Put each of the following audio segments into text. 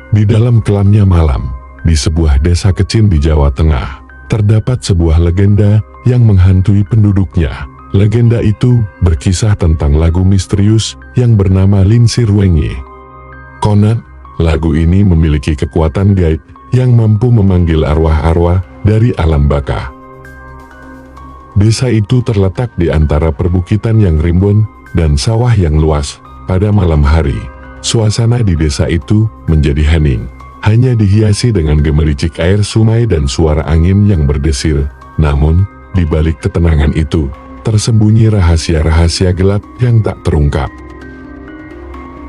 Di dalam kelamnya malam, di sebuah desa kecil di Jawa Tengah, terdapat sebuah legenda yang menghantui penduduknya. Legenda itu berkisah tentang lagu misterius yang bernama Linsir Wengi. Konon, lagu ini memiliki kekuatan gaib yang mampu memanggil arwah-arwah dari alam baka. Desa itu terletak di antara perbukitan yang rimbun dan sawah yang luas. Pada malam hari, suasana di desa itu menjadi hening, hanya dihiasi dengan gemericik air sungai dan suara angin yang berdesir. Namun, di balik ketenangan itu, tersembunyi rahasia-rahasia gelap yang tak terungkap.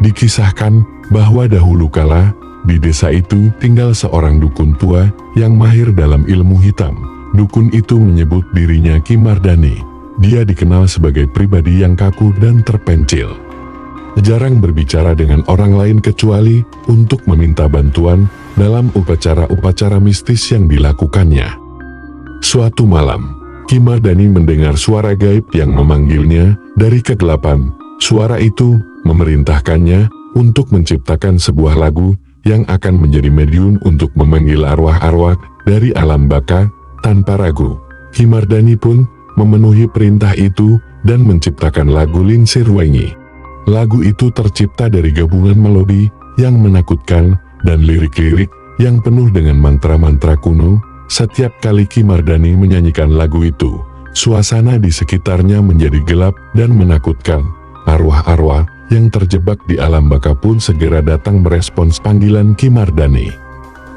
Dikisahkan bahwa dahulu kala, di desa itu tinggal seorang dukun tua yang mahir dalam ilmu hitam. Dukun itu menyebut dirinya Ki Mardani. Dia dikenal sebagai pribadi yang kaku dan terpencil. Jarang berbicara dengan orang lain kecuali untuk meminta bantuan dalam upacara-upacara mistis yang dilakukannya. Suatu malam, Ki Mardani mendengar suara gaib yang memanggilnya dari kegelapan. Suara itu memerintahkannya untuk menciptakan sebuah lagu yang akan menjadi medium untuk memanggil arwah-arwah dari alam baka. Tanpa ragu, Ki Mardani pun memenuhi perintah itu dan menciptakan lagu Linsir Wengi. Lagu itu tercipta dari gabungan melodi yang menakutkan dan lirik-lirik yang penuh dengan mantra-mantra kuno. Setiap kali Ki Mardani menyanyikan lagu itu, suasana di sekitarnya menjadi gelap dan menakutkan. Arwah-arwah yang terjebak di alam baka pun segera datang merespons panggilan Ki Mardani.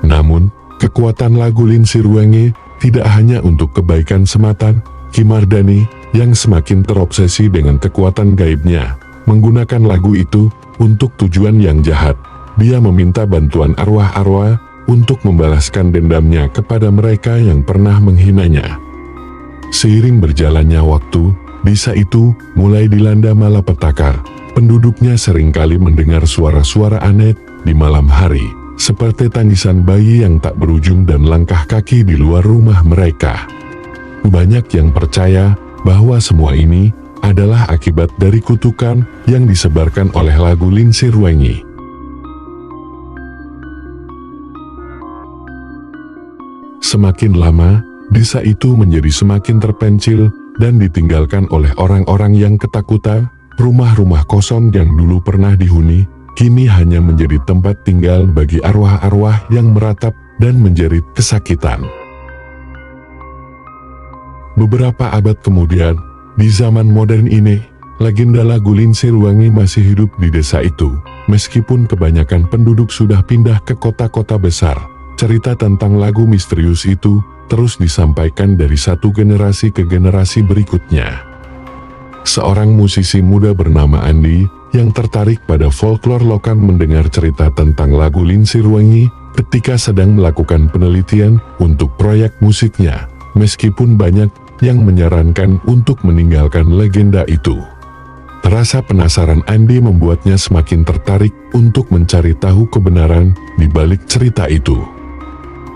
Namun, kekuatan lagu Linsir Wengi tidak hanya untuk kebaikan semata. Ki Mardani yang semakin terobsesi dengan kekuatan gaibnya, menggunakan lagu itu untuk tujuan yang jahat. Dia meminta bantuan arwah-arwah untuk membalaskan dendamnya kepada mereka yang pernah menghinanya. Seiring berjalannya waktu, desa itu mulai dilanda malapetaka. Penduduknya seringkali mendengar suara-suara aneh di malam hari, seperti tangisan bayi yang tak berujung dan langkah kaki di luar rumah mereka. Banyak yang percaya bahwa semua ini adalah akibat dari kutukan yang disebarkan oleh lagu Linsir Wengi. Semakin lama, desa itu menjadi semakin terpencil dan ditinggalkan oleh orang-orang yang ketakutan. Rumah-rumah kosong yang dulu pernah dihuni, kini hanya menjadi tempat tinggal bagi arwah-arwah yang meratap dan menjerit kesakitan. Beberapa abad kemudian, di zaman modern ini, legenda lagu Linsir Wengi masih hidup di desa itu. Meskipun kebanyakan penduduk sudah pindah ke kota-kota besar, cerita tentang lagu misterius itu terus disampaikan dari satu generasi ke generasi berikutnya. Seorang musisi muda bernama Andi yang tertarik pada folklore lokal mendengar cerita tentang lagu Linsir Wengi ketika sedang melakukan penelitian untuk proyek musiknya. Meskipun banyak yang menyarankan untuk meninggalkan legenda itu, rasa penasaran Andi membuatnya semakin tertarik untuk mencari tahu kebenaran di balik cerita itu.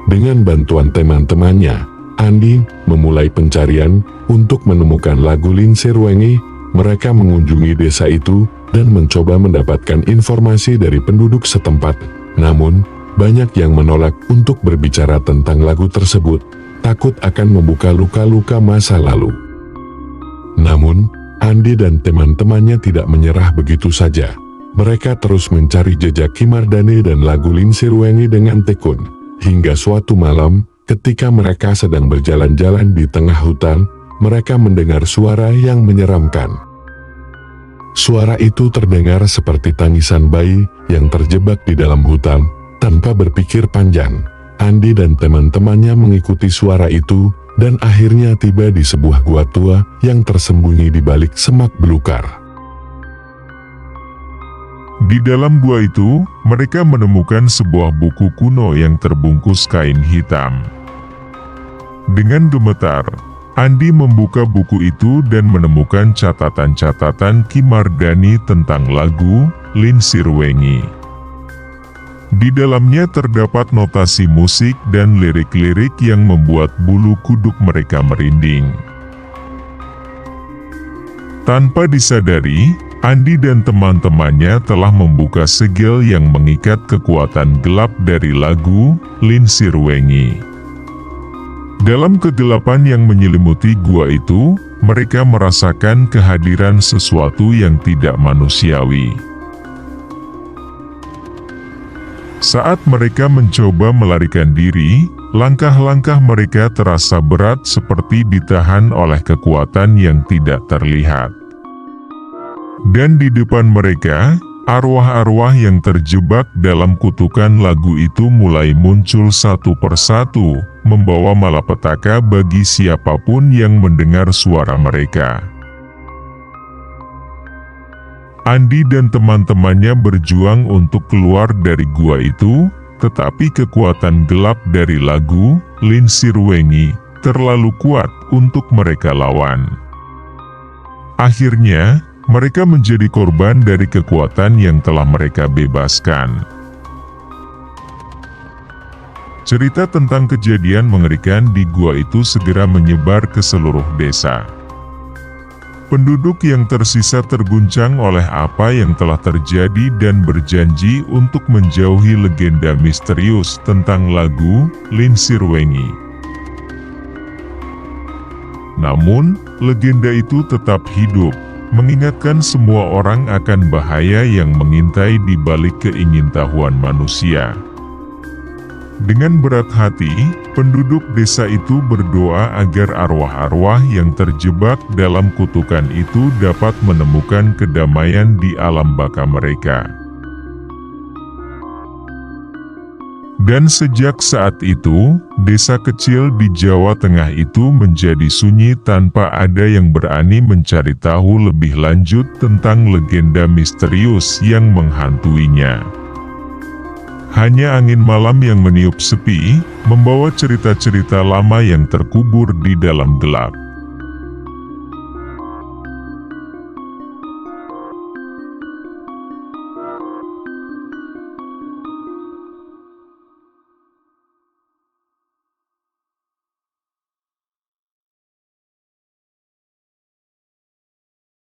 Dengan bantuan teman-temannya, Andi memulai pencarian untuk menemukan lagu Linsir Wengi. Mereka mengunjungi desa itu dan mencoba mendapatkan informasi dari penduduk setempat. Namun, banyak yang menolak untuk berbicara tentang lagu tersebut, takut akan membuka luka-luka masa lalu. Namun, Andi dan teman-temannya tidak menyerah begitu saja. Mereka terus mencari jejak Ki Mardani dan lagu Linsir Wengi dengan tekun. Hingga suatu malam, ketika mereka sedang berjalan-jalan di tengah hutan, mereka mendengar suara yang menyeramkan. Suara itu terdengar seperti tangisan bayi yang terjebak di dalam hutan. Tanpa berpikir panjang, Andi dan teman-temannya mengikuti suara itu dan akhirnya tiba di sebuah gua tua yang tersembunyi di balik semak belukar. Di dalam gua itu, mereka menemukan sebuah buku kuno yang terbungkus kain hitam. Dengan gemetar, Andi membuka buku itu dan menemukan catatan-catatan Ki Mardani tentang lagu Linsir Wengi. Di dalamnya terdapat notasi musik dan lirik-lirik yang membuat bulu kuduk mereka merinding. Tanpa disadari, Andi dan teman-temannya telah membuka segel yang mengikat kekuatan gelap dari lagu Lin Sirwengi. Dalam kegelapan yang menyelimuti gua itu, mereka merasakan kehadiran sesuatu yang tidak manusiawi. Saat mereka mencoba melarikan diri, langkah-langkah mereka terasa berat seperti ditahan oleh kekuatan yang tidak terlihat. Dan di depan mereka, arwah-arwah yang terjebak dalam kutukan lagu itu mulai muncul satu persatu, membawa malapetaka bagi siapapun yang mendengar suara mereka. Andi dan teman-temannya berjuang untuk keluar dari gua itu, tetapi kekuatan gelap dari lagu Lin Sirwengi terlalu kuat untuk mereka lawan. Akhirnya, mereka menjadi korban dari kekuatan yang telah mereka bebaskan. Cerita tentang kejadian mengerikan di gua itu segera menyebar ke seluruh desa. Penduduk yang tersisa terguncang oleh apa yang telah terjadi dan berjanji untuk menjauhi legenda misterius tentang lagu Lin Sirwengi. Namun, legenda itu tetap hidup, mengingatkan semua orang akan bahaya yang mengintai di balik keingintahuan manusia. Dengan berat hati, penduduk desa itu berdoa agar arwah-arwah yang terjebak dalam kutukan itu dapat menemukan kedamaian di alam baka mereka. Dan sejak saat itu, desa kecil di Jawa Tengah itu menjadi sunyi tanpa ada yang berani mencari tahu lebih lanjut tentang legenda misterius yang menghantuinya. Hanya angin malam yang meniup sepi, membawa cerita-cerita lama yang terkubur di dalam gelap.